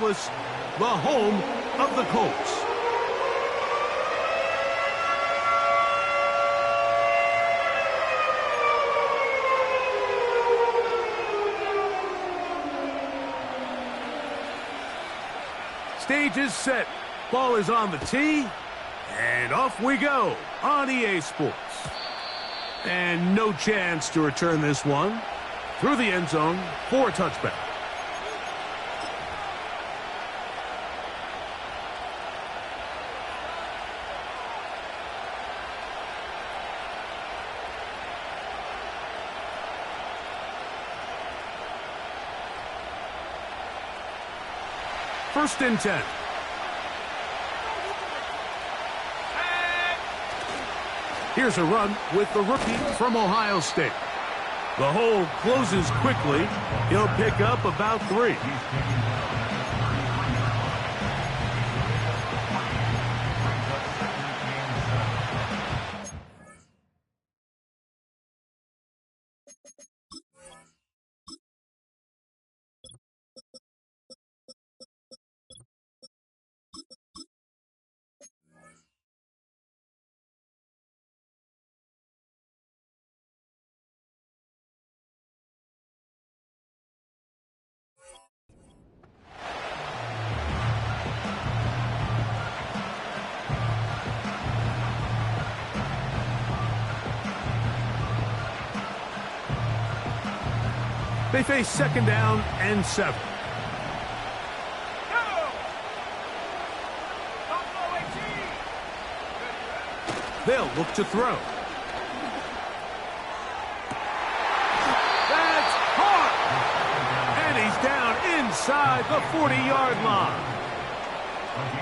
Indianapolis, the home of the Colts. Stage is set. Ball is on the tee. And off we go on EA Sports. And no chance to return this one. Through the end zone for a touchback. First and 10. Here's a run with the rookie from Ohio State. The hole closes quickly. He'll pick up about 3. They face second down and 7. They'll look to throw. That's caught! And he's down inside the 40-yard line.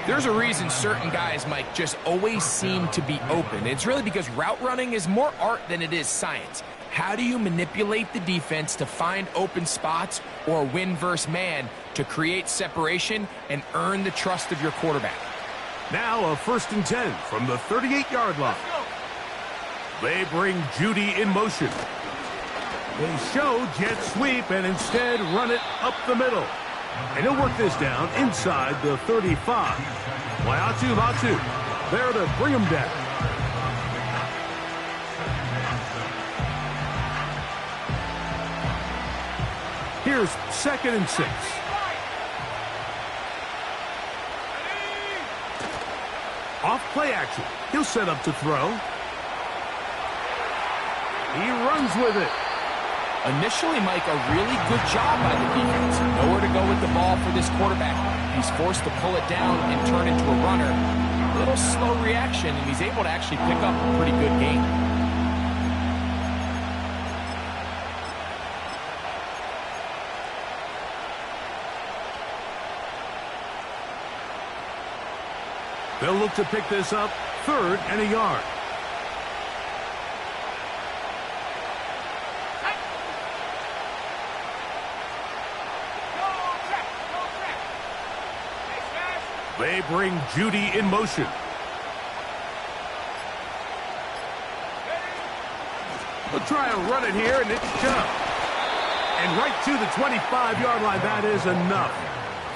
There's a reason certain guys, Mike, just always seem to be open. It's really because route running is more art than it is science. How do you manipulate the defense to find open spots or win versus man to create separation and earn the trust of your quarterback? Now a first and 10 from the 38-yard line. They bring Judy in motion. They show jet sweep and instead run it up the middle. And he'll work this down inside the 35. Laiatu Latu there to bring him down. Here's second and 6. Off play action. He'll set up to throw. He runs with it. Initially, Mike, a really good job by the defense. Nowhere to go with the ball for this quarterback. He's forced to pull it down and turn into a runner. A little slow reaction, and he's able to actually pick up a pretty good gain. They'll look to pick this up, 3rd and a yard. They bring Judy in motion. They'll try and run it here, and it's shoved. And right to the 25-yard line, that is enough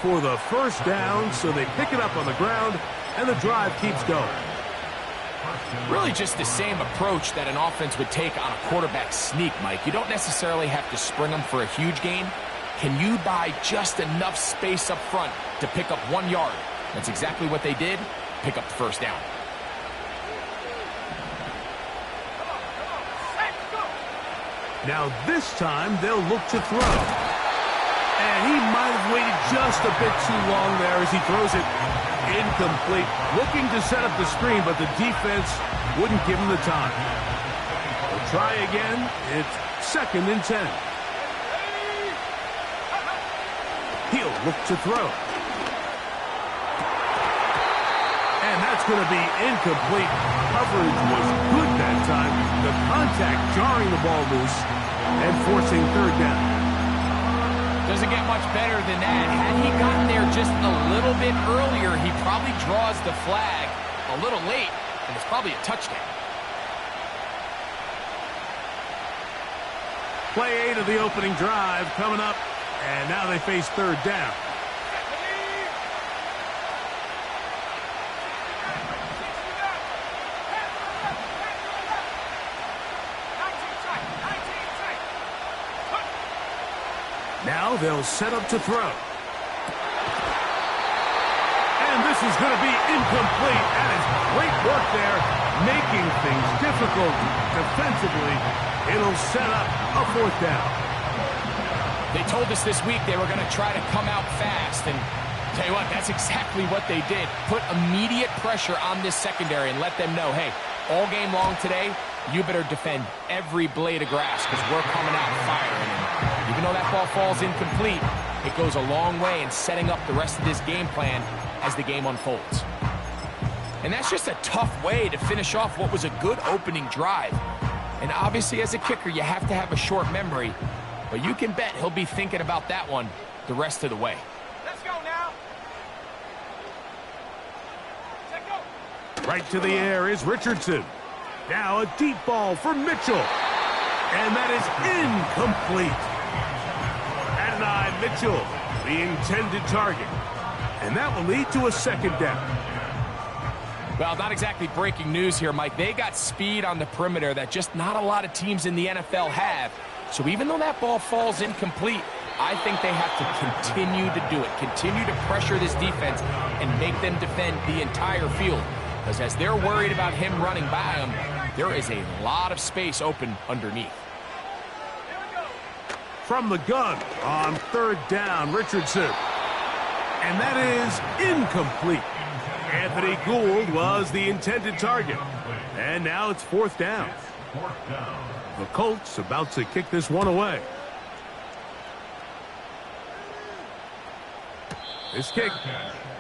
for the first down, so they pick it up on the ground, and the drive keeps going. Really just the same approach that an offense would take on a quarterback sneak, Mike. You don't necessarily have to spring them for a huge gain. Can you buy just enough space up front to pick up 1 yard? That's exactly what they did. Pick up the first down. Now this time they'll look to throw. And he might have waited just a bit too long there as he throws it incomplete. Looking to set up the screen, but the defense wouldn't give him the time. They'll try again. It's second and 10. He'll look to throw. And that's going to be incomplete. Coverage was good that time. The contact jarring the ball loose and forcing 3rd down. Doesn't get much better than that. Had he gotten there just a little bit earlier, he probably draws the flag a little late, and it's probably a touchdown. Play 8 of the opening drive coming up, and now they face 3rd down. Now they'll set up to throw. And this is going to be incomplete. That is great work there, making things difficult defensively. It'll set up a fourth down. They told us this week they were going to try to come out fast, and tell you what, that's exactly what they did. Put immediate pressure on this secondary and let them know, hey, all game long today, you better defend every blade of grass because we're coming out firing. And even though that ball falls incomplete, it goes a long way in setting up the rest of this game plan as the game unfolds. And that's just a tough way to finish off what was a good opening drive. And obviously, as a kicker, you have to have a short memory, but you can bet he'll be thinking about that one the rest of the way. Let's go now. Let's go. Right to the air is Richardson. Now a deep ball for Mitchell. And that is incomplete. Adonai Mitchell, the intended target. And that will lead to a second down. Well, not exactly breaking news here, Mike. They got speed on the perimeter that just not a lot of teams in the NFL have. So even though that ball falls incomplete, I think they have to continue to do it. Continue to pressure this defense and make them defend the entire field. Because as they're worried about him running by them, there is a lot of space open underneath. From the gun on third down, Richardson. And that is incomplete. Anthony Gould was the intended target. And now it's fourth down. The Colts about to kick this one away. This kick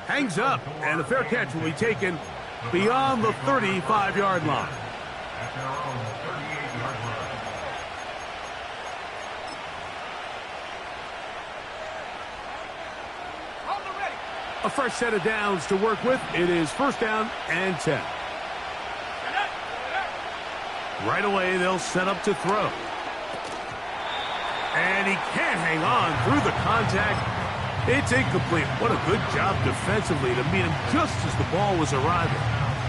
hangs up, and the fair catch will be taken beyond the 35-yard line. A fresh set of downs to work with. It is first down and 10. Right away, they'll set up to throw. And he can't hang on through the contact. It's incomplete. What a good job defensively to meet him just as the ball was arriving.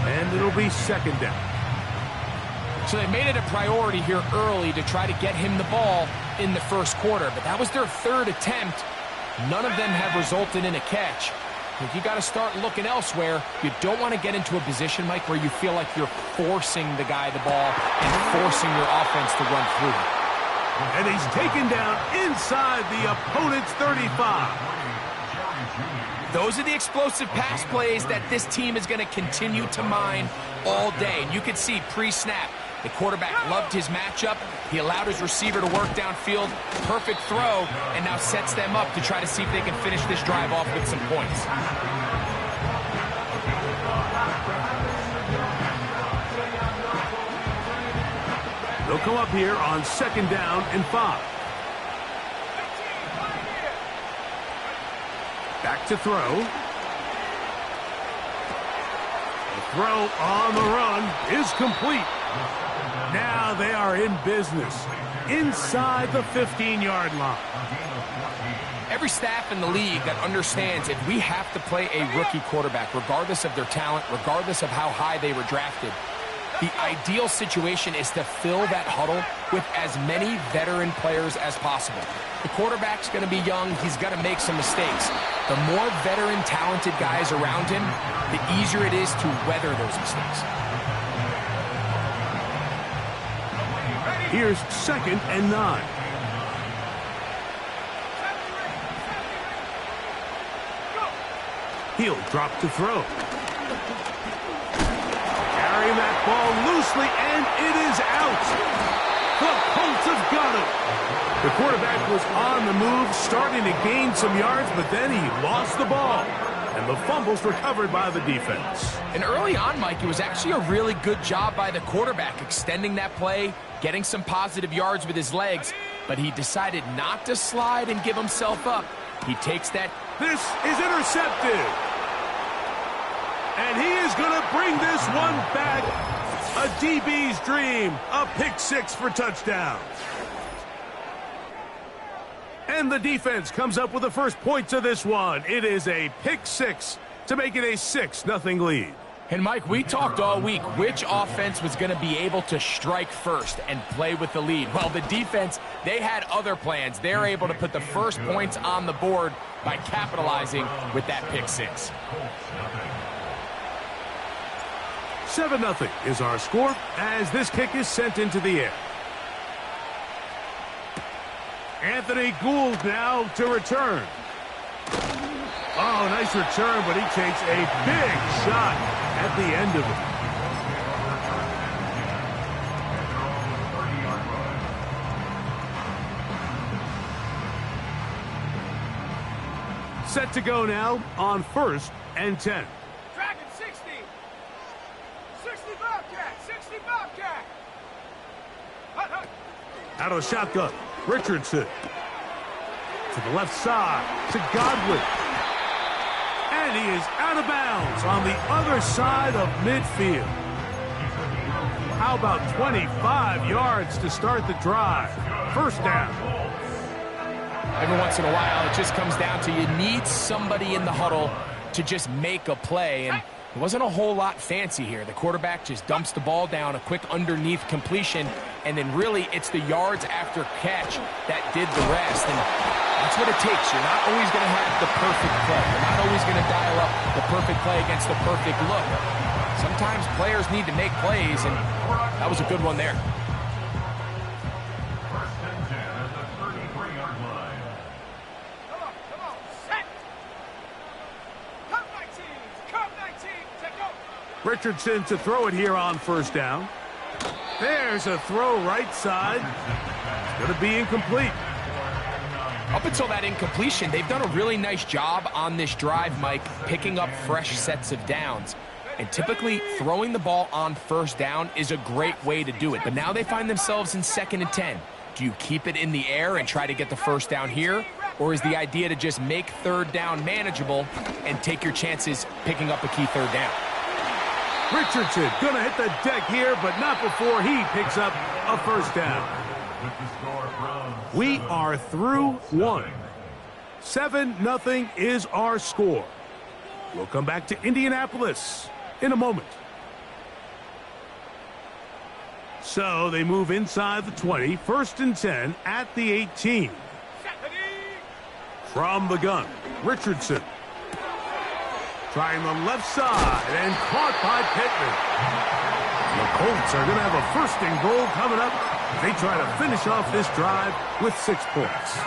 And it'll be second down. So they made it a priority here early to try to get him the ball in the first quarter. But that was their third attempt. None of them have resulted in a catch. If you got to start looking elsewhere, you don't want to get into a position, Mike, where you feel like you're forcing the guy the ball and forcing your offense to run through it. And he's taken down inside the opponent's 35. Those are the explosive pass plays that this team is going to continue to mine all day. And you can see pre-snap, the quarterback loved his matchup. He allowed his receiver to work downfield. Perfect throw, and now sets them up to try to see if they can finish this drive off with some points. They'll come up here on second down and 5. Back to throw. The throw on the run is complete. Now they are in business inside the 15-yard line. Every staff in the league that understands if we have to play a rookie quarterback, regardless of their talent, regardless of how high they were drafted, the ideal situation is to fill that huddle with as many veteran players as possible. The quarterback's going to be young. He's going to make some mistakes. The more veteran, talented guys around him, the easier it is to weather those mistakes. Here's second and 9. He'll drop to throw. Carrying that ball loosely, and it is out. The Colts have got it. The quarterback was on the move, starting to gain some yards, but then he lost the ball. And the fumble's recovered by the defense. And early on, Mike, it was actually a really good job by the quarterback, extending that play, getting some positive yards with his legs, but he decided not to slide and give himself up. He takes that. This is intercepted. And he is going to bring this one back. A DB's dream, a pick six for touchdown. And the defense comes up with the first points of this one. It is a pick six to make it a 6-0 lead. And Mike, we talked all week which offense was going to be able to strike first and play with the lead. Well, the defense, they had other plans. They're able to put the first points on the board by capitalizing with that pick six. 7-0 is our score as this kick is sent into the air. Anthony Gould now to return. Oh, nice return, but he takes a big shot at the end of it. Set to go now on 1st and 10. Dragon 60. 60 Bobcat. 60 Bobcat. Hut, hut. Out of the shotgun, Richardson. To the left side, to Godwin. And he is out of bounds on the other side of midfield. How about 25 yards to start the drive? First down. Every once in a while, it just comes down to you need somebody in the huddle to just make a play. And it wasn't a whole lot fancy here. The quarterback just dumps the ball down, a quick underneath completion, and then really it's the yards after catch that did the rest. And that's what it takes. You're not always going to have the perfect play. You're not always going to dial up the perfect play against the perfect look. Sometimes players need to make plays, and that was a good one there. Come on. Set. Come 19. Come 19. Take go. Richardson to throw it here on first down. There's a throw right side. It's going to be incomplete. Up until that incompletion, they've done a really nice job on this drive, Mike, picking up fresh sets of downs. And typically, throwing the ball on first down is a great way to do it. But now they find themselves in 2nd and 10. Do you keep it in the air and try to get the first down here? Or is the idea to just make 3rd down manageable and take your chances picking up a key 3rd down? Richardson gonna hit the deck here, but not before he picks up a first down. We are through 1. 7-0 is our score. We'll come back to Indianapolis in a moment. So they move inside the 20, 1st and 10 at the 18. From the gun, Richardson. Trying the left side and caught by Pittman. The Colts are going to have a 1st and goal coming up. They try to finish off this drive with 6 points.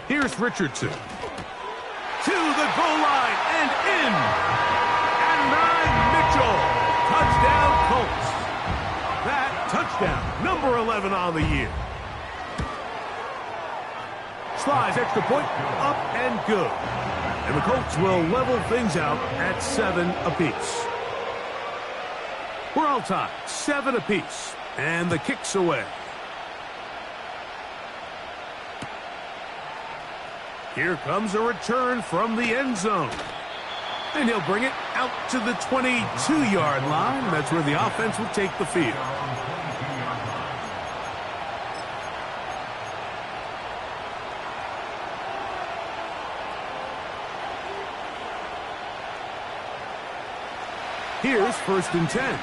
Here's Richardson. To the goal line and in. Adonai Mitchell. Touchdown Colts. That touchdown, number 11 on the year. Slides extra point, up and good. And the Colts will level things out at 7 apiece. We're all tied, 7 apiece. And the kick's away. Here comes a return from the end zone. And he'll bring it out to the 22-yard line. That's where the offense will take the field. Here's 1st and 10.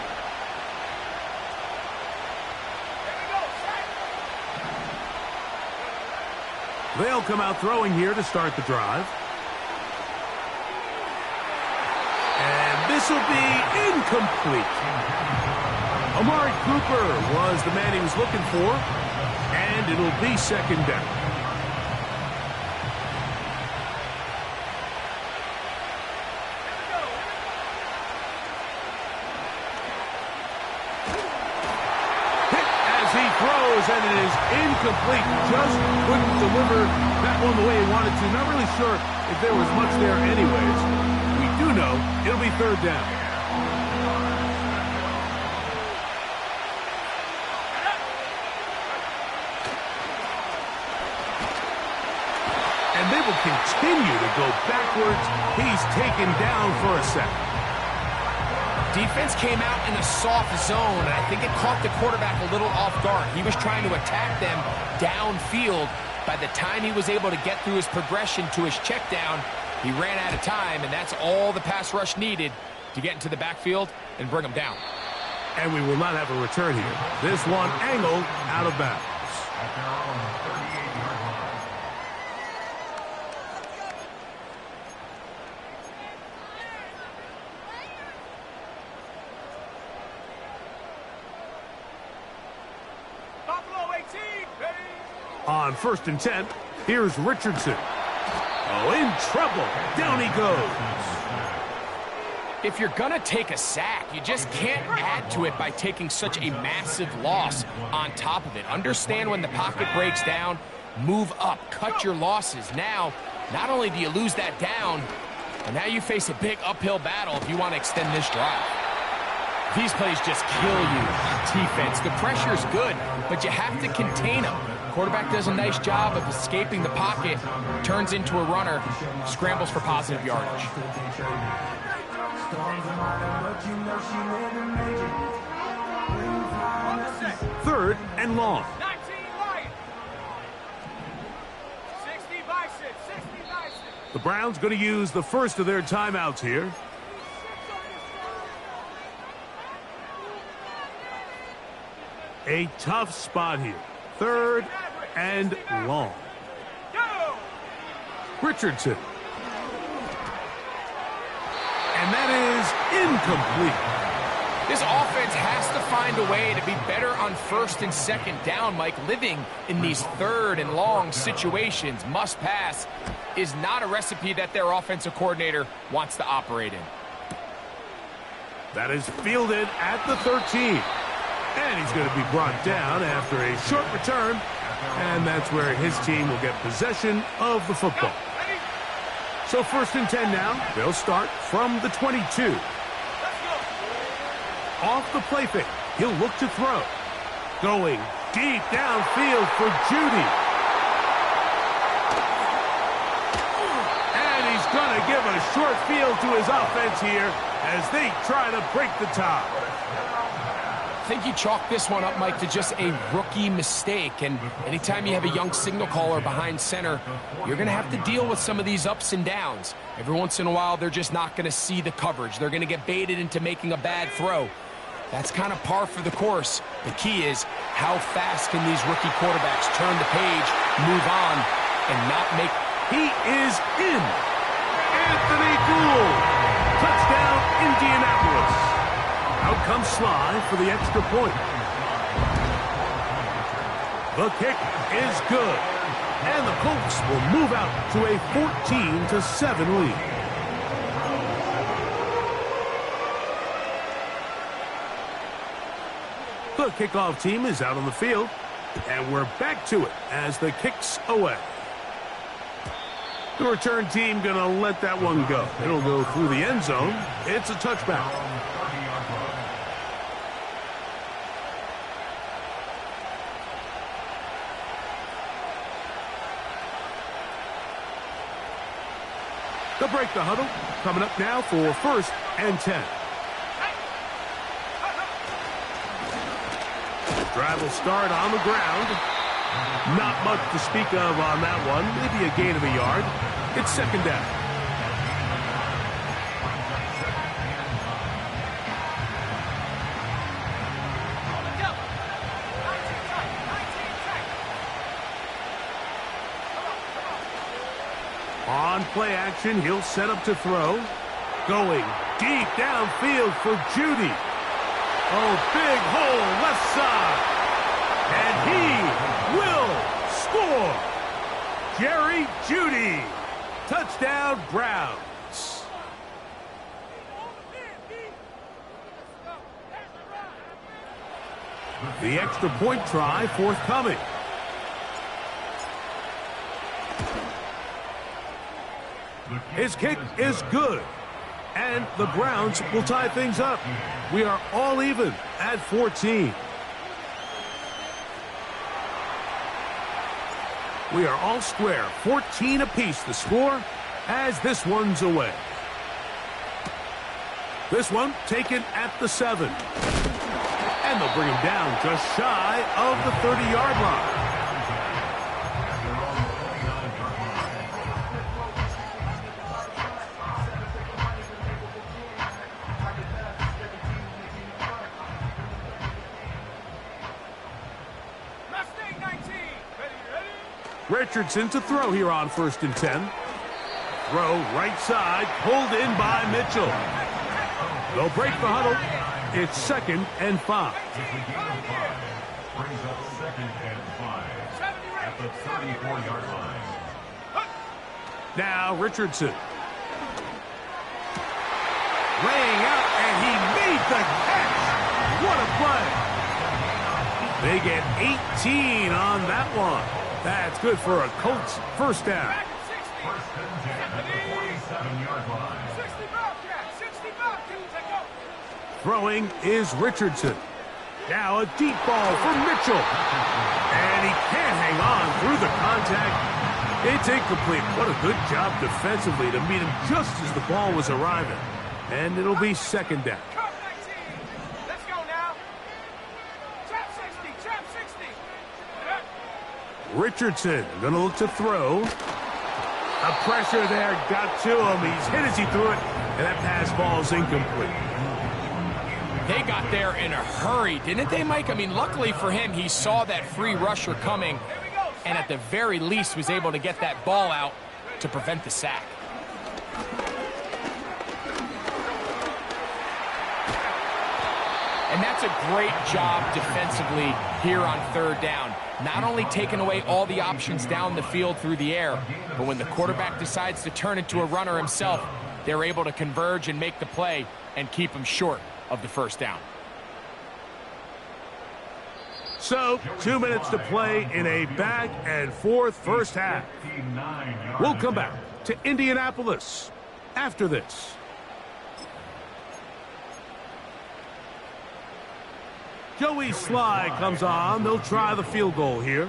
They'll come out throwing here to start the drive. And this will be incomplete. Amari Cooper was the man he was looking for. And it'll be 2nd down. And it is incomplete. Just couldn't deliver that one the way he wanted to. Not really sure if there was much there anyways. We do know it'll be 3rd down. And they will continue to go backwards. He's taken down for a second. Defense came out in a soft zone, and I think it caught the quarterback a little off guard. He was trying to attack them downfield, By the time he was able to get through his progression to his check down, he ran out of time, and that's all the pass rush needed to get into the backfield and bring him down. And we will not have a return here. This one angled out of bounds. Buffalo 18, ready. On 1st and 10, here's Richardson. Oh, in trouble. Down he goes. If you're going to take a sack, you just can't add to it by taking such a massive loss on top of it. Understand when the pocket breaks down, move up, cut your losses. Now, not only do you lose that down, but now you face a big uphill battle if you want to extend this drive. These plays just kill you on defense. The pressure is good, but you have to contain them. Quarterback does a nice job of escaping the pocket, turns into a runner, scrambles for positive yardage. 3rd and long. 19 Lions. 60 by 6, 60 by 6. The Browns going to use the first of their timeouts here. A tough spot here. 3rd and long. Go! Richardson. And that is incomplete. This offense has to find a way to be better on 1st and 2nd down, Mike. Living in these 3rd and long situations, must pass, is not a recipe that their offensive coordinator wants to operate in. That is fielded at the 13. And he's going to be brought down after a short return. And that's where his team will get possession of the football. So 1st and 10 now. They'll start from the 22. Off the play fake. He'll look to throw. Going deep downfield for Judy. And he's going to give a short field to his offense here as they try to break the tie. I think you chalk this one up, Mike, to just a rookie mistake. And anytime you have a young signal caller behind center, you're going to have to deal with some of these ups and downs. Every once in a while, they're just not going to see the coverage. They're going to get baited into making a bad throw. That's kind of par for the course. The key is how fast can these rookie quarterbacks turn the page, move on, and not make... He is in. Anthony Gould. Touchdown, Indianapolis. Out comes Sly for the extra point. The kick is good. And the Colts will move out to a 14-7 lead. The kickoff team is out on the field. And we're back to it as the kick's away. The return team going to let that one go. It'll go through the end zone. It's a touchback. They'll break the huddle. Coming up now for 1st and 10. Drive will start on the ground. Not much to speak of on that one. Maybe a gain of a yard. It's 2nd down. On play action, he'll set up to throw. Going deep downfield for Judy. Oh, big hole left side. And he will score. Jerry Judy. Touchdown, Browns. The extra point try forthcoming. His kick is good. And the Browns will tie things up. We are all even at 14. We are all square. 14 apiece the score as this one's away. This one taken at the 7. And they'll bring him down just shy of the 30-yard line. Richardson to throw here on 1st and 10. Throw right side, pulled in by Mitchell. They'll break the huddle. It's 2nd and 5. Brings up 2nd and 5 at the 34-yard line. Now Richardson. Laying out, and he made the catch. What a play. They get 18 on that one. That's good for a Colts first down. First and 10 at the 47-yard line. 60 Bobcats, 60 Bobcats, take go. Throwing is Richardson. Now a deep ball for Mitchell. And he can't hang on through the contact. It's incomplete. What a good job defensively to meet him just as the ball was arriving. And it'll be 2nd down. Come 19. Let's go now. Trap 60, trap 60. Richardson gonna look to throw. The pressure there got to him. He's hit as he threw it, and that pass ball's incomplete. They got there in a hurry, didn't they, Mike? I mean, luckily for him, he saw that free rusher coming, and at the very least was able to get that ball out to prevent the sack. And that's a great job defensively here on 3rd down. Not only taking away all the options down the field through the air, but when the quarterback decides to turn into a runner himself, they're able to converge and make the play and keep him short of the 1st down. So, 2 minutes to play in a back-and-forth first half. We'll come back to Indianapolis after this. Joey Sly comes on. They'll try the field goal here.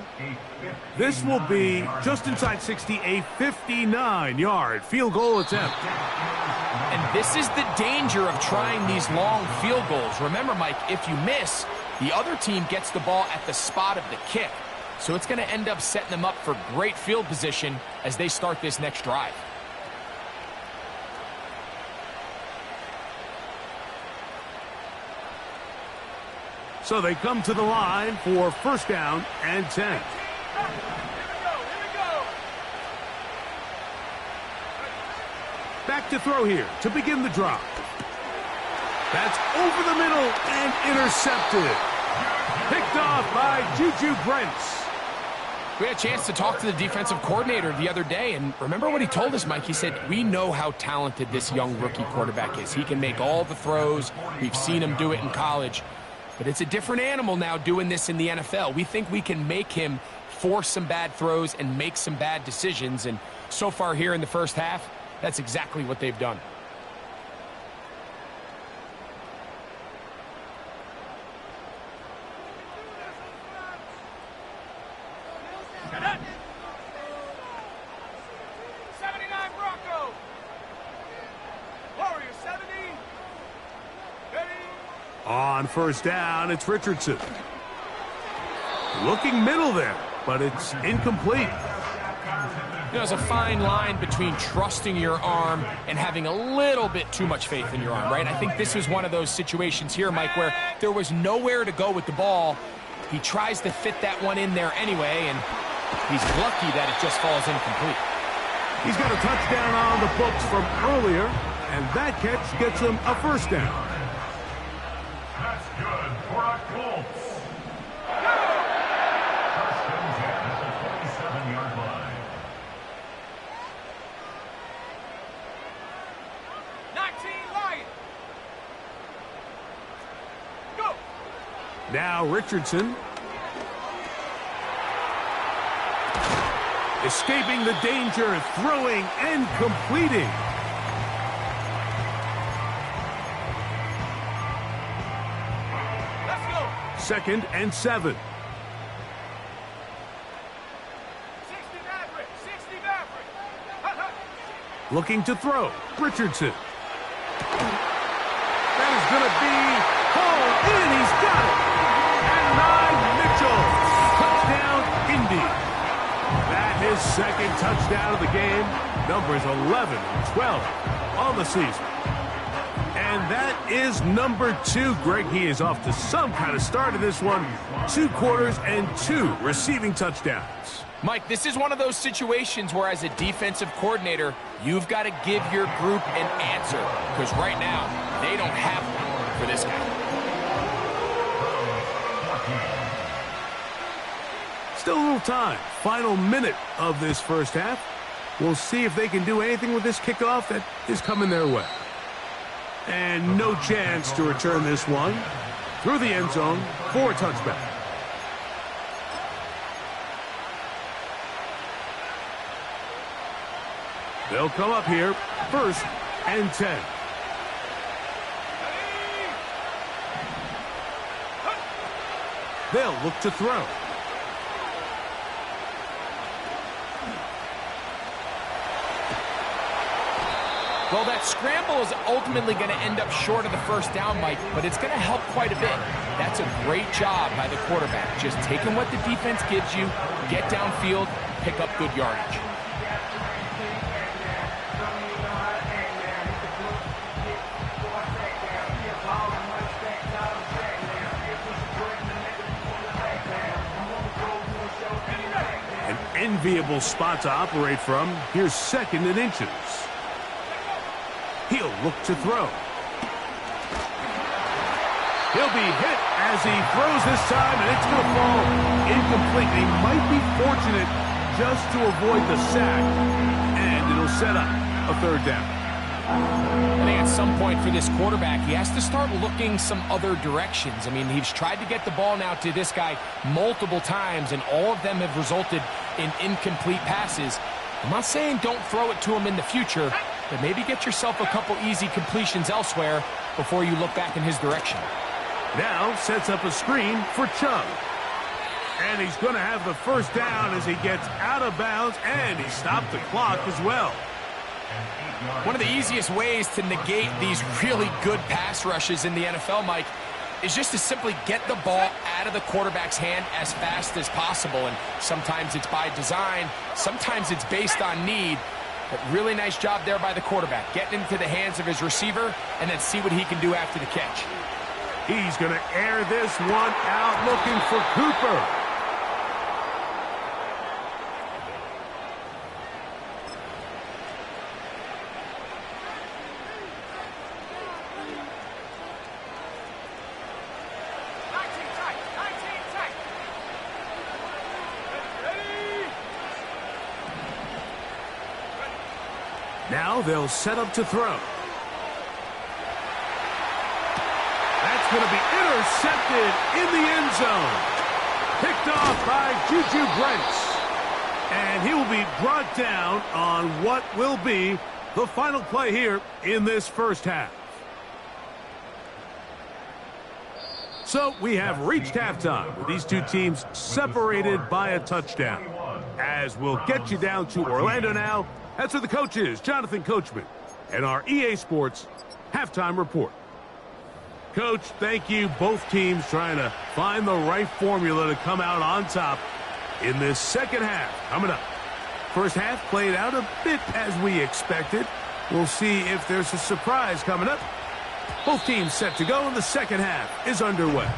This will be just inside 60, a 59-yard field goal attempt. And this is the danger of trying these long field goals. Remember, Mike, if you miss, the other team gets the ball at the spot of the kick. So it's going to end up setting them up for great field position as they start this next drive. So they come to the line for 1st down and 10. Here we go. Back to throw here to begin the drive. That's over the middle and intercepted. Picked off by Juju Brents. We had a chance to talk to the defensive coordinator the other day, and remember what he told us, Mike? He said, we know how talented this young rookie quarterback is. He can make all the throws. We've seen him do it in college. But it's a different animal now doing this in the NFL. We think we can make him force some bad throws and make some bad decisions. And so far here in the first half, that's exactly what they've done. On 1st down, it's Richardson. Looking middle there, but it's incomplete. There's a fine line between trusting your arm and having a little bit too much faith in your arm, right? I think this was one of those situations here, Mike, where there was nowhere to go with the ball. He tries to fit that one in there anyway, and he's lucky that it just falls incomplete. He's got a touchdown on the books from earlier, and that catch gets him a 1st down. That's good for a Colts. First and 10 at the 27-yard line. 19 Lions. Go. Now Richardson. Escaping the danger, throwing and completing. Let's go. 2nd and 7. 60 Maverick. 60 Maverick. Looking to throw. Richardson. That is going to be hauled in. He's got it. And Ryan Mitchell. Touchdown, Indy. That his 2nd touchdown of the game. Numbers 11 and 12 on the season. And that is number 2. Greg, he is off to some kind of start in this one. 2 quarters and 2 receiving touchdowns. Mike, this is one of those situations where as a defensive coordinator, you've got to give your group an answer, because right now, they don't have one for this guy. Still a little time. Final minute of this first half. We'll see if they can do anything with this kickoff that is coming their way. And no chance to return this one through the end zone for a touchback. They'll come up here, 1st and 10. They'll look to throw. Well, that scramble is ultimately going to end up short of the first down, Mike, but it's going to help quite a bit. That's a great job by the quarterback, just taking what the defense gives you, get downfield, pick up good yardage. An enviable spot to operate from. Here's 2nd and inches. He'll look to throw. He'll be hit as he throws this time, and it's going to fall incomplete. He might be fortunate just to avoid the sack, and it'll set up a 3rd down. I think at some point for this quarterback, he has to start looking some other directions. I mean, he's tried to get the ball now to this guy multiple times, and all of them have resulted in incomplete passes. I'm not saying don't throw it to him in the future, but maybe get yourself a couple easy completions elsewhere before you look back in his direction. Now sets up a screen for Chubb. And he's going to have the 1st down as he gets out of bounds, and he stopped the clock as well. One of the easiest ways to negate these really good pass rushes in the NFL, Mike, is just to simply get the ball out of the quarterback's hand as fast as possible. And sometimes it's by design, sometimes it's based on need. But really nice job there by the quarterback, getting into the hands of his receiver and then see what he can do after the catch. He's going to air this one out, looking for Cooper. Now they'll set up to throw. That's going to be intercepted in the end zone. Picked off by Juju Brents. And he will be brought down on what will be the final play here in this first half. So we have reached halftime with these two teams separated by a touchdown. As we'll get you down to Orlando now, that's for the coaches, Jonathan Coachman, and our EA Sports Halftime Report. Coach, thank you. Both teams trying to find the right formula to come out on top in this second half coming up. First half played out a bit as we expected. We'll see if there's a surprise coming up. Both teams set to go, and the second half is underway.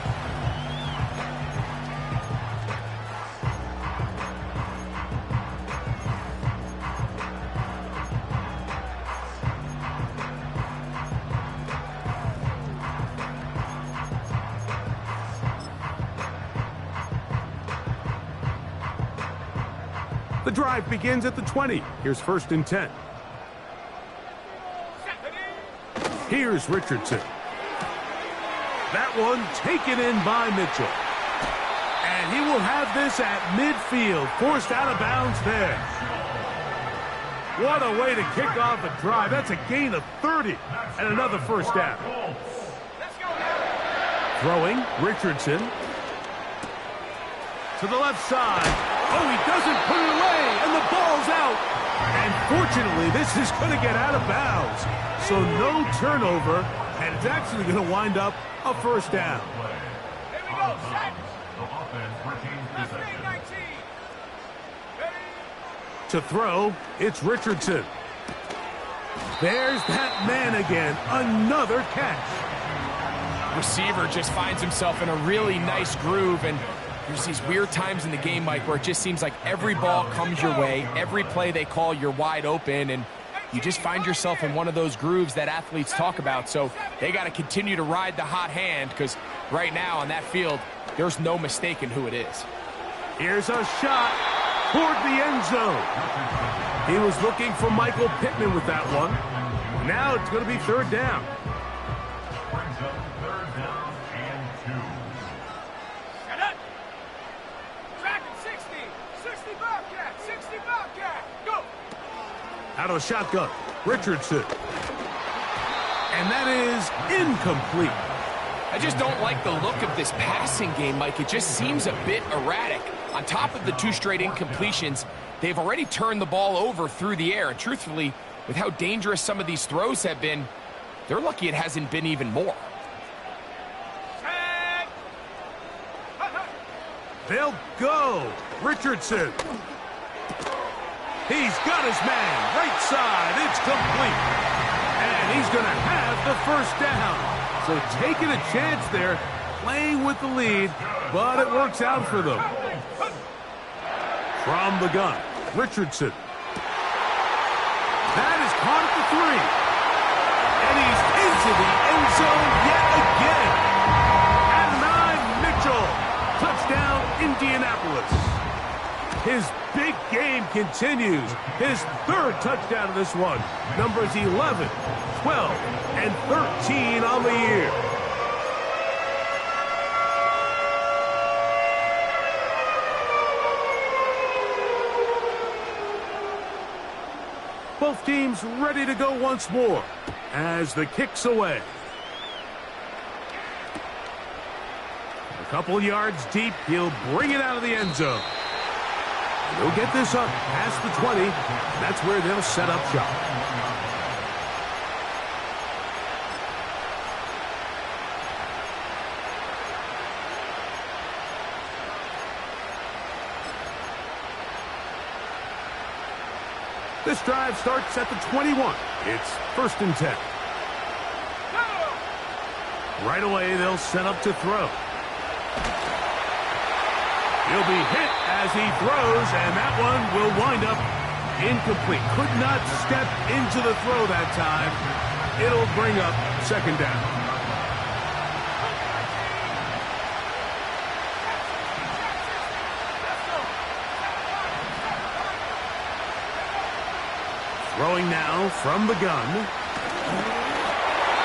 The drive begins at the 20. Here's 1st and 10. Here's Richardson. That one taken in by Mitchell. And he will have this at midfield, forced out of bounds there. What a way to kick off a drive. That's a gain of 30 and another first down. Throwing, Richardson. To the left side. Oh, he doesn't put it away, and the ball's out. And fortunately, this is going to get out of bounds. So no turnover, and it's actually going to wind up a first down. Here we go, set. Left wing 19. Ready? To throw, it's Richardson. There's that man again. Another catch. Receiver just finds himself in a really nice groove, and There's these weird times in the game, Mike, where it just seems like every ball comes your way, every play they call, you're wide open, and you just find yourself in one of those grooves that athletes talk about. So they got to continue to ride the hot hand, because right now on that field, there's no mistaking who it is. Here's a shot toward the end zone. He was looking for Michael Pittman with that one. Now it's going to be third down. Brings up third down and 2. Set up. Track at 60. 60 Bobcat. 60 Bobcat. Go. Out of the shotgun, Richardson. And that is incomplete. I just don't like the look of this passing game, Mike. It just seems a bit erratic. On top of the 2 straight incompletions, they've already turned the ball over through the air. And truthfully, with how dangerous some of these throws have been, they're lucky it hasn't been even more. Tag. They'll go. Richardson. He's got his man. Right side. It's complete. And he's going to have the first down. So taking a chance there, playing with the lead, but it works out for them. From the gun, Richardson. That is caught at the 3. And he's into the end zone yet again. And 9, Mitchell. Touchdown, Indianapolis. His big game continues. His 3rd touchdown of this one. Numbers 11, 12, and 13 on the year. Both teams ready to go once more as the kick's away. A couple yards deep, he'll bring it out of the end zone. They'll get this up past the 20. That's where they'll set up shop. This drive starts at the 21. It's 1st and 10. Right away, they'll set up to throw. He'll be hit as he throws, and that one will wind up incomplete. Could not step into the throw that time. It'll bring up 2nd down. Throwing now from the gun.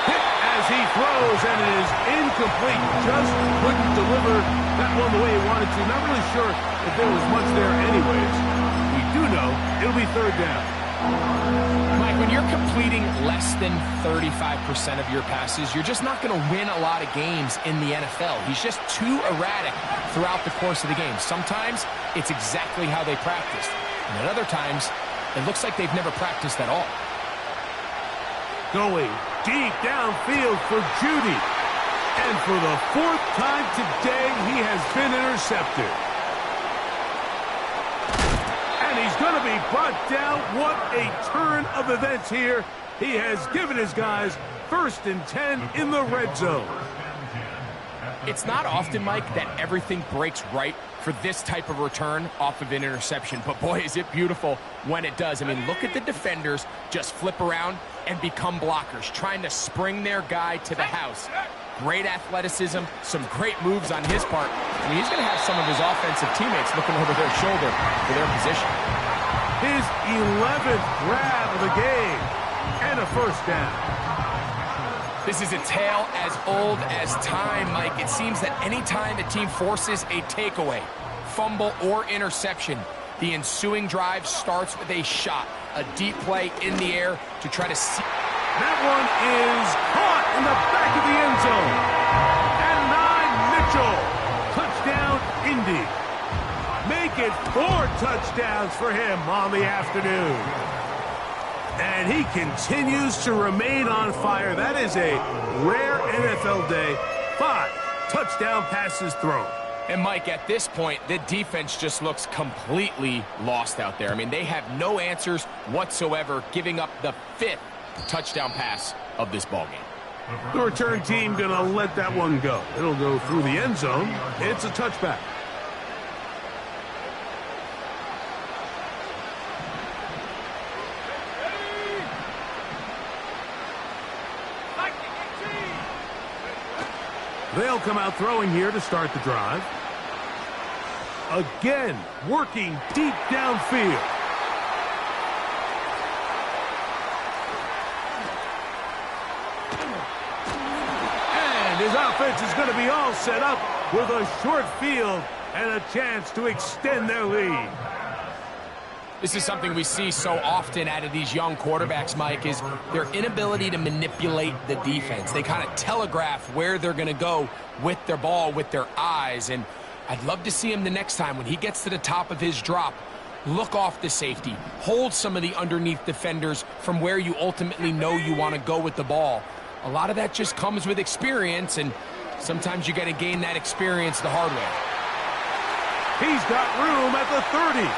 Hit as he throws, and it is incomplete. Just couldn't deliver that one the way he wanted to. Not really sure if there was much there anyways. We do know it'll be 3rd down. Mike, when you're completing less than 35% of your passes, you're just not going to win a lot of games in the NFL. He's just too erratic throughout the course of the game. Sometimes it's exactly how they practiced. And at other times, it looks like they've never practiced at all. Going deep downfield for Jeudy. And for the 4th time today, he has been intercepted. And he's going to be brought down. What a turn of events here. He has given his guys 1st and 10 in the red zone. It's not often, Mike, that everything breaks right for this type of return off of an interception. But boy, is it beautiful when it does. I mean, look at the defenders just flip around and become blockers, trying to spring their guy to the house. Great athleticism, some great moves on his part. I mean, he's going to have some of his offensive teammates looking over their shoulder for their position. His 11th grab of the game and a 1st down. This is a tale as old as time, Mike. It seems that any time the team forces a takeaway, fumble, or interception, the ensuing drive starts with a shot, a deep play in the air to try to see. That one is caught in the back of the end zone. And 9, Mitchell. Touchdown, Indy. Make it 4 touchdowns for him on the afternoon. And he continues to remain on fire. That is a rare NFL day. 5 touchdown passes thrown. And, Mike, at this point, the defense just looks completely lost out there. I mean, they have no answers whatsoever, giving up the 5th touchdown pass of this ballgame. The return team going to let that one go. It'll go through the end zone. It's a touchback. They'll come out throwing here to start the drive. Again, working deep downfield. And his offense is going to be all set up with a short field and a chance to extend their lead. This is something we see so often out of these young quarterbacks, Mike, is their inability to manipulate the defense. They kind of telegraph where they're going to go with their ball, with their eyes. And I'd love to see him the next time when he gets to the top of his drop, look off the safety, hold some of the underneath defenders from where you ultimately know you want to go with the ball. A lot of that just comes with experience, and sometimes you got to gain that experience the hard way. He's got room at the 30.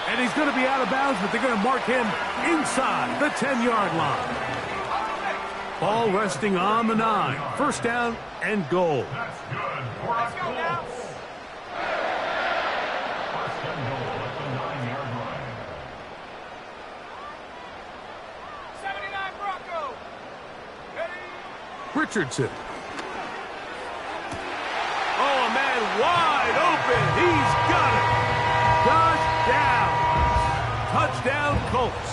And he's going to be out of bounds, but they're going to mark him inside the 10-yard line. Ball resting on the 9. First down and goal. That's good for a goal. First and goal at the 9-yard line. 79 Bronco. Ready? Richardson. Oh, a man wide open. He's got it. Touchdown. Touchdown, Colts.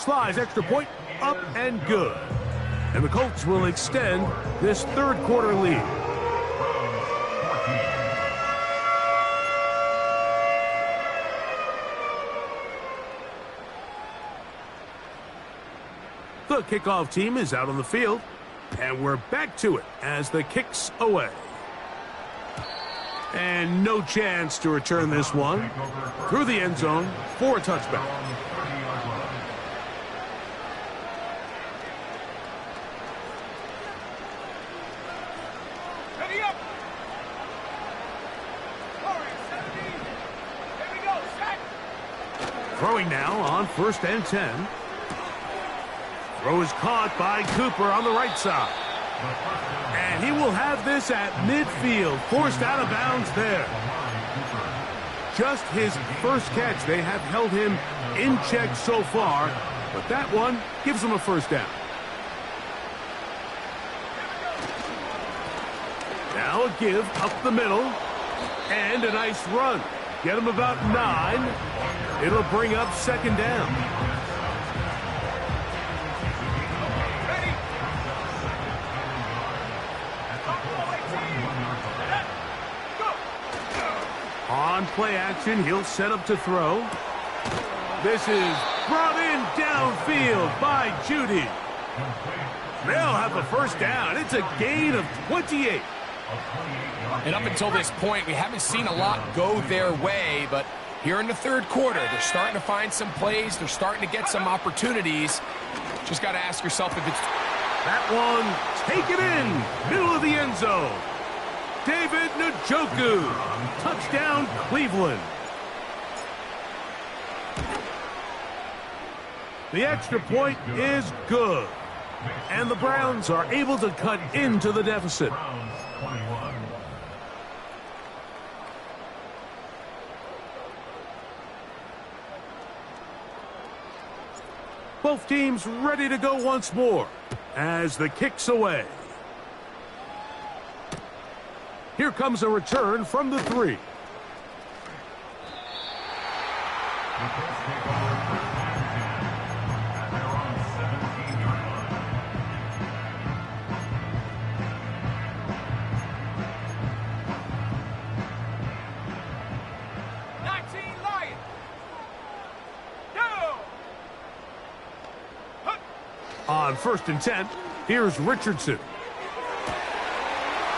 Sly's extra point up and good. And the Colts will extend this third quarter lead. The kickoff team is out on the field, and we're back to it as the kick's away. And no chance to return this one through the end zone for a touchback. Ready up. Forward, 70. Here we go. Set. Throwing now on first and 10. Throw is caught by Cooper on the right side. And he will have this at midfield, forced out of bounds there. Just his first catch. They have held him in check so far, but that one gives him a first down. Now a give up the middle, and a nice run. Get him about 9. It'll bring up second down. On play action, he'll set up to throw. This is brought in downfield by Judy. They'll have a first down. It's a gain of 28. And up until this point, we haven't seen a lot go their way, but here in the third quarter, they're starting to find some plays. They're starting to get some opportunities. Just got to ask yourself if it's... That one, take it in, middle of the end zone. David Njoku, touchdown Cleveland. The extra point is good, and the Browns are able to cut into the deficit. Both teams ready to go once more as the kick's away. Here comes a return from the 3. On first and 10, here's Richardson.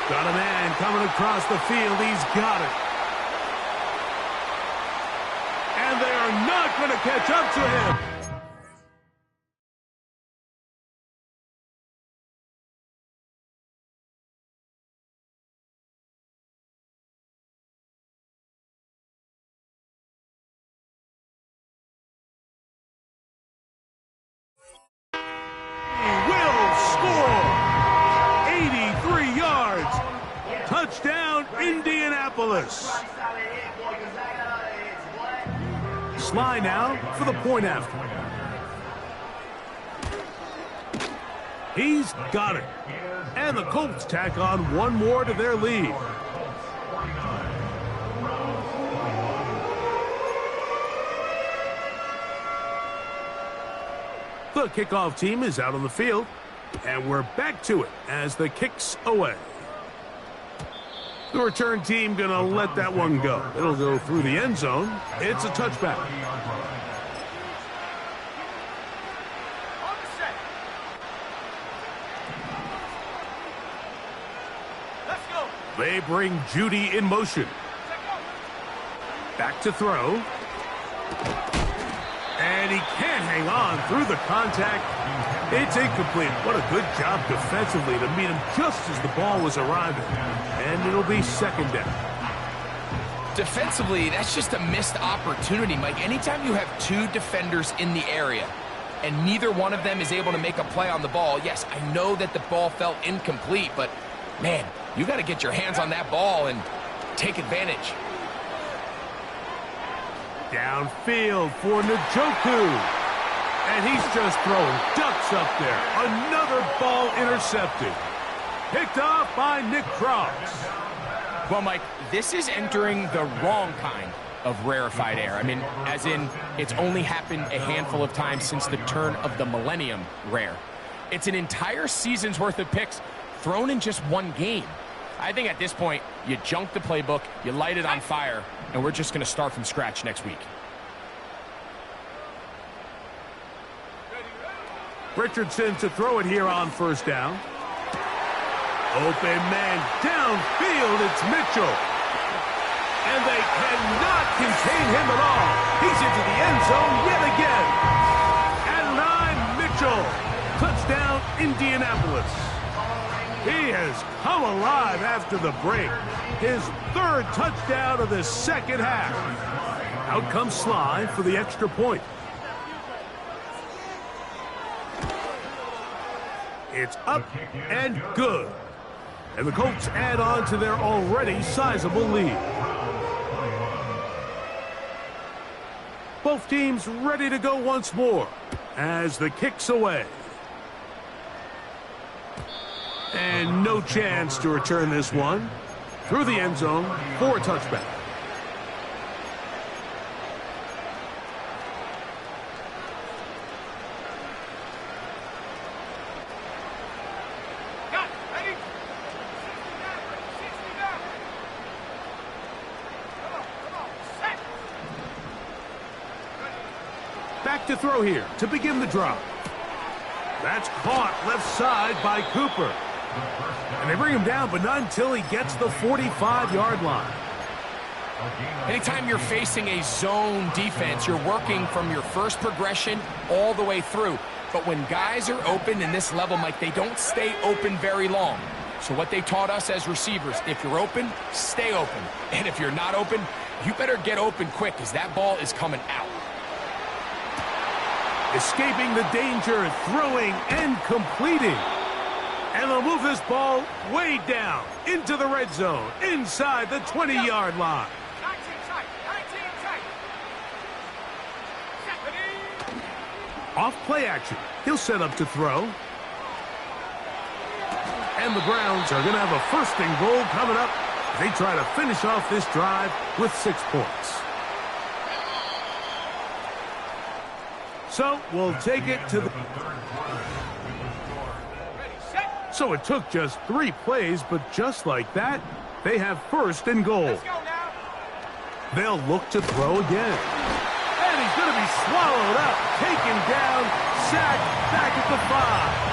Got a man coming across the field. He's got it. And they are not going to catch up to him. Will score 83 yards. Touchdown, Indianapolis. Sly now for the point after. He's got it. And the Colts tack on one more to their lead. The kickoff team is out on the field, and we're back to it as the kick's away. The return team going to let that one go. It'll go through the end zone. It's a touchback. They bring Judy in motion. Back to throw. And he can't hang on through the contact. It's incomplete. What a good job defensively to meet him just as the ball was arriving. And it'll be second down. Defensively, that's just a missed opportunity, Mike. Anytime you have two defenders in the area and neither one of them is able to make a play on the ball, yes, I know that the ball felt incomplete, but, man, you got to get your hands on that ball and take advantage. Downfield for Njoku. And he's just throwing ducks up there. Another ball intercepted. Picked off by Nick Cross. Well, Mike, this is entering the wrong kind of rarefied air. I mean, as in, it's only happened a handful of times since the turn of the millennium rare. It's an entire season's worth of picks thrown in just one game. I think at this point, you junk the playbook, you light it on fire, and we're just going to start from scratch next week. Richardson to throw it here on first down. Open man downfield, it's Mitchell. And they cannot contain him at all. He's into the end zone yet again. At 9, Mitchell. Touchdown, Indianapolis. He has come alive after the break. His third touchdown of the second half. Out comes Sly for the extra point. It's up and good. And the Colts add on to their already sizable lead. Both teams ready to go once more as the kick's away. And no chance to return this one. Through the end zone for a touchback. Back to throw here to begin the drive. That's caught left side by Cooper. And they bring him down, but not until he gets the 45-yard line. Anytime you're facing a zone defense, you're working from your first progression all the way through. But when guys are open in this level, Mike, they don't stay open very long. So what they taught us as receivers, if you're open, stay open. And if you're not open, you better get open quick because that ball is coming out. Escaping the danger, throwing and completing. And they'll move this ball way down into the red zone, inside the 20-yard line. 19 tight. Off play action. He'll set up to throw. And the Browns are going to have a first and goal coming up. They try to finish off this drive with 6 points. So we'll take it to the... So it took just 3 plays, but just like that, they have first and goal. They'll look to throw again. And he's going to be swallowed up, taken down, sacked back at the 5.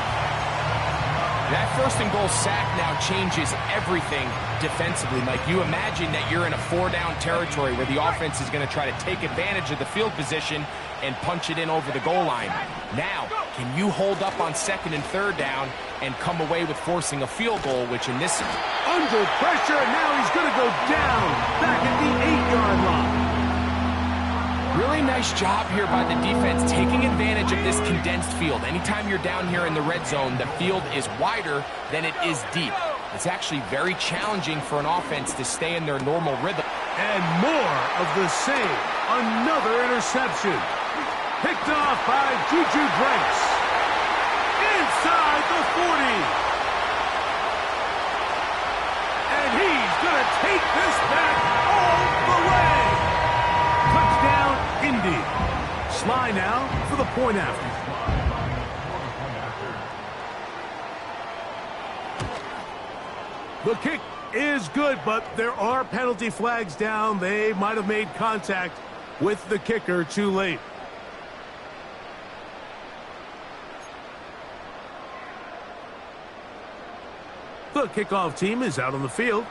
That first and goal sack now changes everything defensively, Mike. You imagine that you're in a 4-down territory where the offense is going to try to take advantage of the field position and punch it in over the goal line. Now, can you hold up on 2nd and 3rd down and come away with forcing a field goal, which in this... Under pressure, now he's going to go down, back at the 8-yard line. Really nice job here by the defense, taking advantage of this condensed field. Anytime you're down here in the red zone, the field is wider than it is deep. It's actually very challenging for an offense to stay in their normal rhythm. And more of the same. Another interception. Picked off by Juju Brents. Inside the 40. And he's going to take this back all the way. Touchdown, Indy. Sly now for the point after. The kick is good, but there are penalty flags down. They might have made contact with the kicker too late. The kickoff team is out on the field,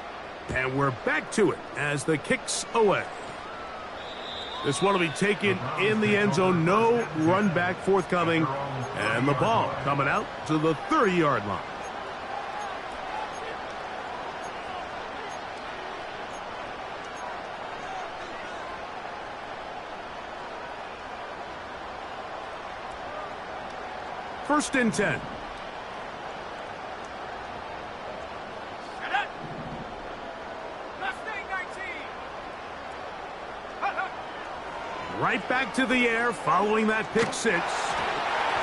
and we're back to it as the kick's away. This one will be taken in the end zone. No run back forthcoming, and the ball coming out to the 30-yard line. First and 10. Right back to the air following that pick six.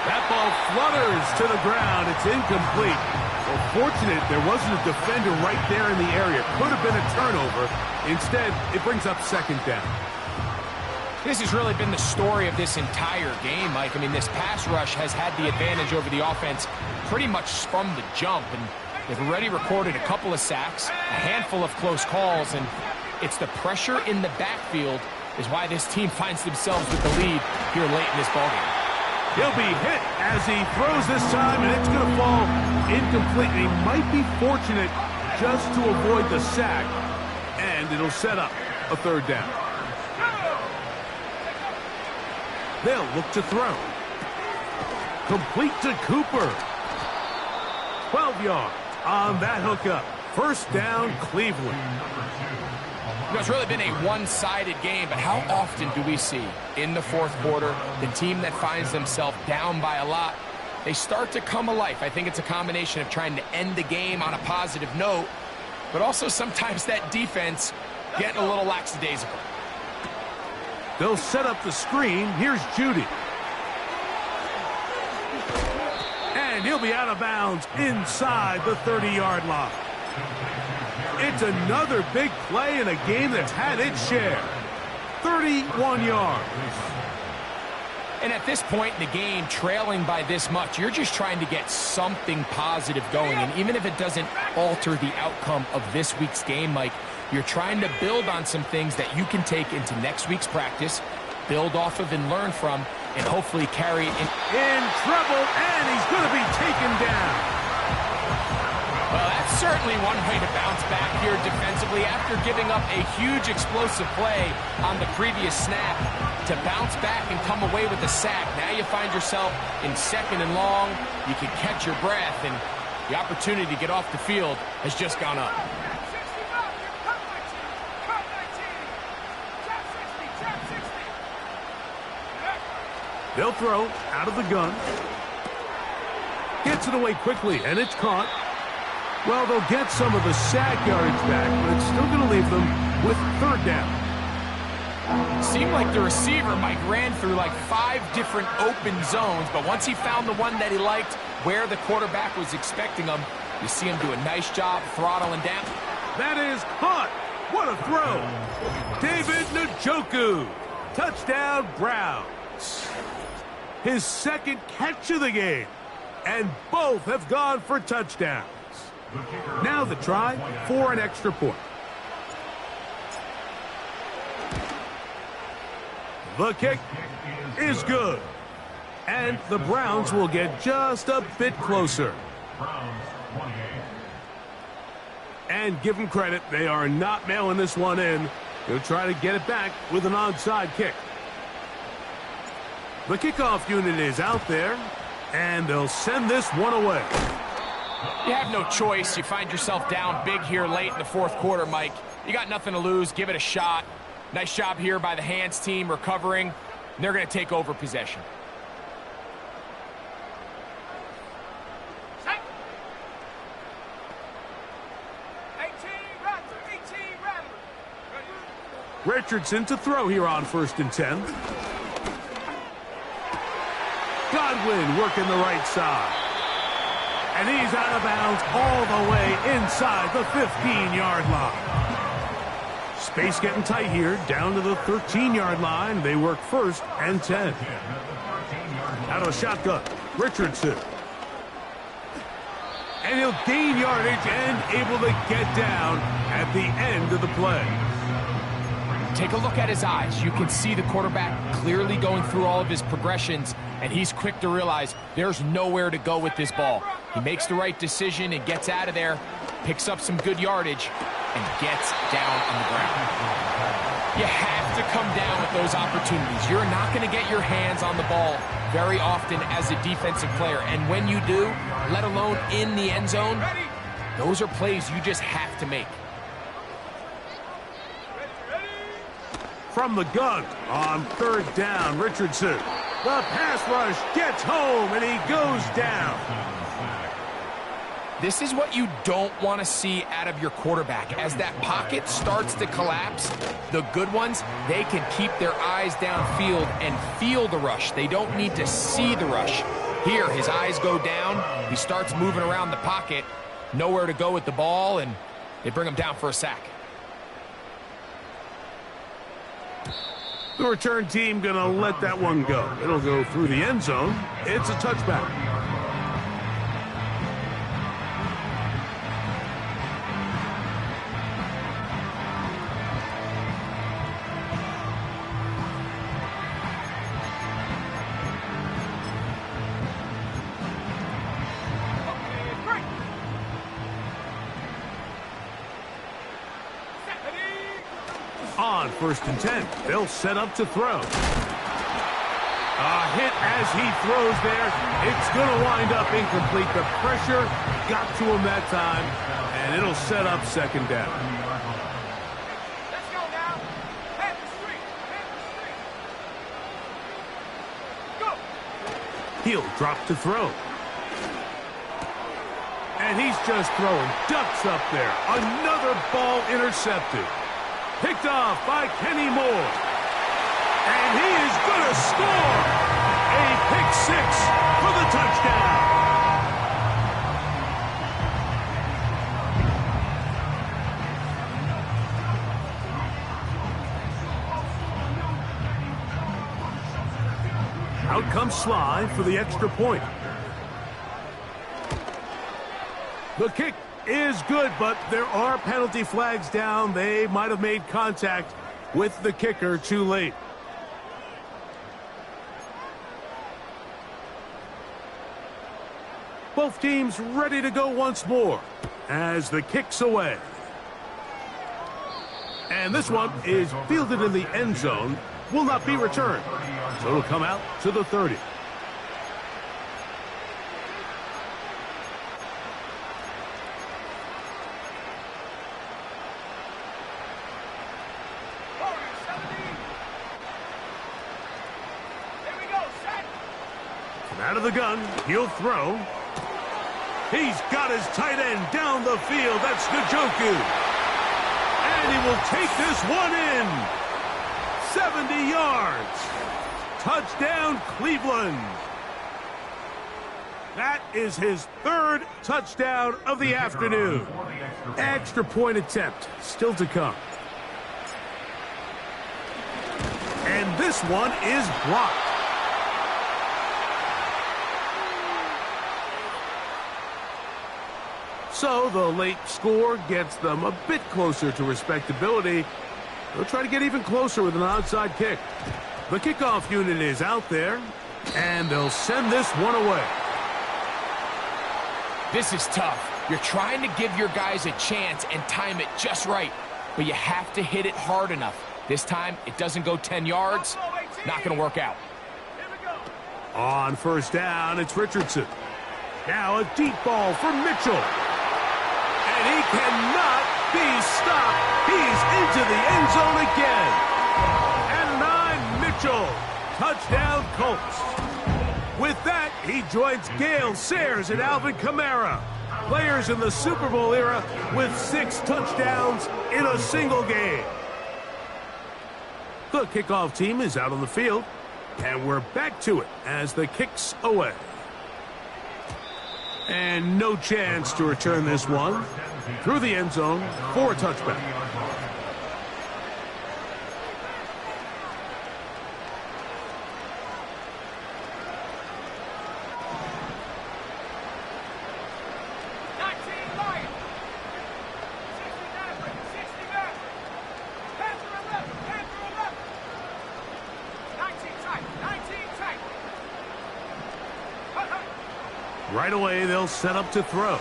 That ball flutters to the ground. It's incomplete. Well, fortunate there wasn't a defender right there in the area. Could have been a turnover. Instead, it brings up second down. This has really been the story of this entire game, Mike. I mean, this pass rush has had the advantage over the offense pretty much from the jump. And they've already recorded a couple of sacks, a handful of close calls, and it's the pressure in the backfield is why this team finds themselves with the lead here late in this ballgame. He'll be hit as he throws this time, and it's going to fall incomplete. He might be fortunate just to avoid the sack, and it'll set up a third down. They'll look to throw. Complete to Cooper. 12 yards on that hookup. First down, Cleveland. You know, it's really been a one-sided game, but how often do we see in the fourth quarter the team that finds themselves down by a lot, they start to come alive. I think it's a combination of trying to end the game on a positive note, but also sometimes that defense getting a little lackadaisical. They'll set up the screen. Here's Judy. And he'll be out of bounds inside the 30-yard line. It's another big play in a game that's had its share. 31 yards. And at this point in the game, trailing by this much, you're just trying to get something positive going. And even if it doesn't alter the outcome of this week's game, Mike, you're trying to build on some things that you can take into next week's practice, build off of and learn from, and hopefully carry it in trouble, and he's going to be taken down. Well, that's certainly one way to bounce back here defensively after giving up a huge explosive play on the previous snap. To bounce back and come away with a sack. Now you find yourself in second and long. You can catch your breath, and the opportunity to get off the field has just gone up. They'll throw out of the gun. Gets it away quickly, and it's caught. Well, they'll get some of the sack yardage back, but it's still going to leave them with third down. Seemed like the receiver, Mike, ran through like 5 different open zones, but once he found the one that he liked, where the quarterback was expecting him, you see him do a nice job throttling down. That is caught. What a throw. David Njoku. Touchdown, Browns. His second catch of the game, and both have gone for touchdowns. Now the try for an extra point. The kick is good. And the Browns will get just a bit closer. And give them credit, they are not mailing this one in. They'll try to get it back with an onside kick. The kickoff unit is out there, and they'll send this one away. You have no choice. You find yourself down big here late in the fourth quarter, Mike. You got nothing to lose. Give it a shot. Nice job here by the hands team recovering. They're going to take over possession. Richardson to throw here on 1st and 10. Godwin working the right side. And he's out of bounds all the way inside the 15-yard line. Space getting tight here, down to the 13-yard line. They work 1st and 10. Out of a shotgun, Richardson. And he'll gain yardage and able to get down at the end of the play. Take a look at his eyes. You can see the quarterback clearly going through all of his progressions, and he's quick to realize there's nowhere to go with this ball. He makes the right decision and gets out of there, picks up some good yardage, and gets down on the ground. You have to come down with those opportunities. You're not going to get your hands on the ball very often as a defensive player, and when you do, let alone in the end zone, those are plays you just have to make. From the gun on 3rd down, Richardson. The pass rush gets home, and he goes down. This is what you don't want to see out of your quarterback. As that pocket starts to collapse, the good ones, they can keep their eyes downfield and feel the rush. They don't need to see the rush. Here, his eyes go down. He starts moving around the pocket. Nowhere to go with the ball, and they bring him down for a sack. The return team going to let that one go. It'll go through the end zone. It's a touchback. On 1st and 10, they'll set up to throw. A hit as he throws there. It's going to wind up incomplete. The pressure got to him that time, and it'll set up 2nd down. Let's go now. Head the street. Go. He'll drop to throw. And he's just throwing ducks up there. Another ball intercepted. Picked off by Kenny Moore. And he is going to score. A pick 6 for the touchdown. Out comes Sly for the extra point. The kick is good, but there are penalty flags down. They might have made contact with the kicker too late. Both teams ready to go once more as the kick's away. And this one is fielded in the end zone, will not be returned. So it'll come out to the 30. Out of the gun, he'll throw. He's got his tight end down the field. That's Njoku. And he will take this one in. 70 yards. Touchdown, Cleveland. That is his 3rd touchdown of the afternoon. Extra point attempt still to come. And this one is blocked. So the late score gets them a bit closer to respectability. They'll try to get even closer with an onside kick. The kickoff unit is out there, and they'll send this one away. This is tough. You're trying to give your guys a chance and time it just right, but you have to hit it hard enough. This time, it doesn't go 10 yards. Not going to work out. On 1st down, it's Richardson. Now a deep ball for Mitchell. And he cannot be stopped. He's into the end zone again. And 9, Mitchell. Touchdown, Colts. With that, he joins Gale Sayers and Alvin Kamara, players in the Super Bowl era with 6 touchdowns in a single game. The kickoff team is out on the field, and we're back to it as the kick's away. And no chance to return this one through the end zone for a touchback. Right away, they'll set up to throw.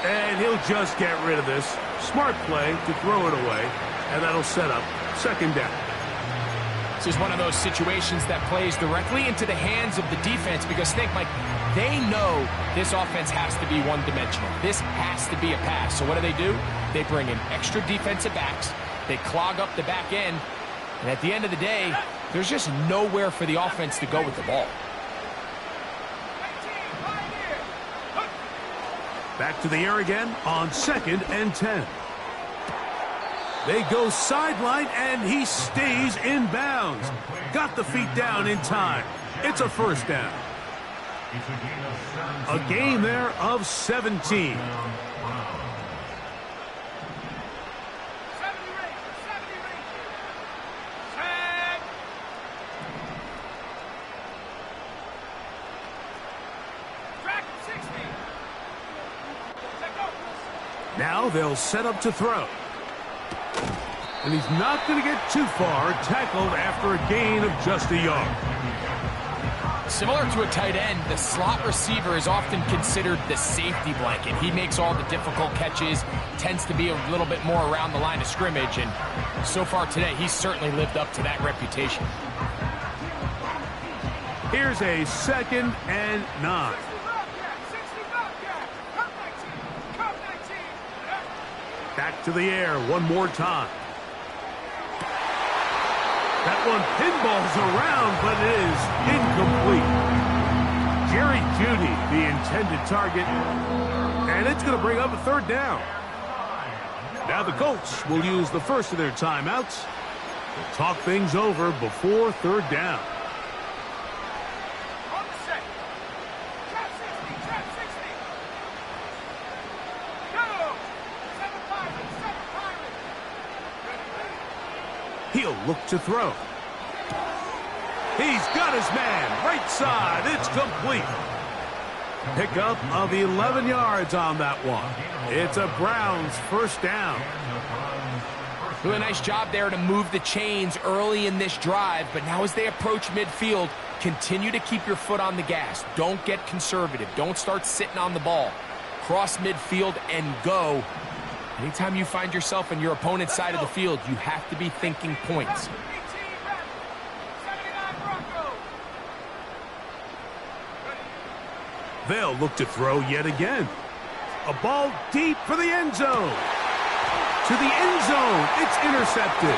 And he'll just get rid of this. Smart play to throw it away, and that'll set up second down. This is one of those situations that plays directly into the hands of the defense because, think, Mike, they know this offense has to be one-dimensional. This has to be a pass. So what do? They bring in extra defensive backs. They clog up the back end. And at the end of the day, there's just nowhere for the offense to go with the ball. Back to the air again on 2nd and 10. They go sideline, and he stays in bounds. Got the feet down in time. It's a first down. A gain there of 17. Now they'll set up to throw. And he's not going to get too far, tackled after a gain of just a yard. Similar to a tight end, the slot receiver is often considered the safety blanket. He makes all the difficult catches, tends to be a little bit more around the line of scrimmage, and so far today, he's certainly lived up to that reputation. Here's a 2nd and 9. Back to the air one more time. That one pinballs around, but it is incomplete. Jerry Jeudy, the intended target, and it's going to bring up a third down. Now the Colts will use the first of their timeouts to talk things over before third down. He'll look to throw. He's got his man. Right side. It's complete. Pickup of 11 yards on that one. It's a Browns first down. Really nice job there to move the chains early in this drive, but now as they approach midfield, continue to keep your foot on the gas. Don't get conservative. Don't start sitting on the ball. Cross midfield and go. Anytime you find yourself on your opponent's side of the field, you have to be thinking points. They'll look to throw yet again. A ball deep for the end zone. To the end zone. It's intercepted.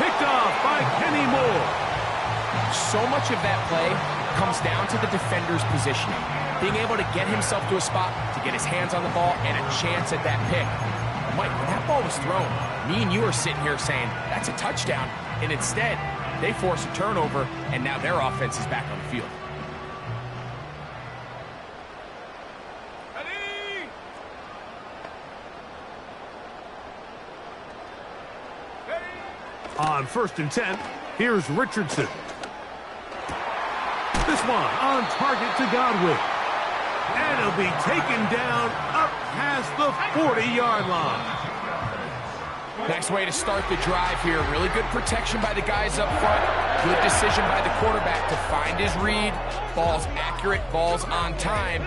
Picked off by Kenny Moore. So much of that play comes down to the defender's positioning. Being able to get himself to a spot, to get his hands on the ball, and a chance at that pick. Mike, when that ball was thrown, me and you are sitting here saying, that's a touchdown. And instead, they force a turnover, and now their offense is back on the field. On 1st and 10, here's Richardson. This one on target to Godwin. And he'll be taken down up past the 40-yard line. Nice way to start the drive here. Really good protection by the guys up front. Good decision by the quarterback to find his read. Ball's accurate, ball's on time.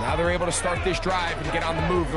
Now they're able to start this drive and get on the move the right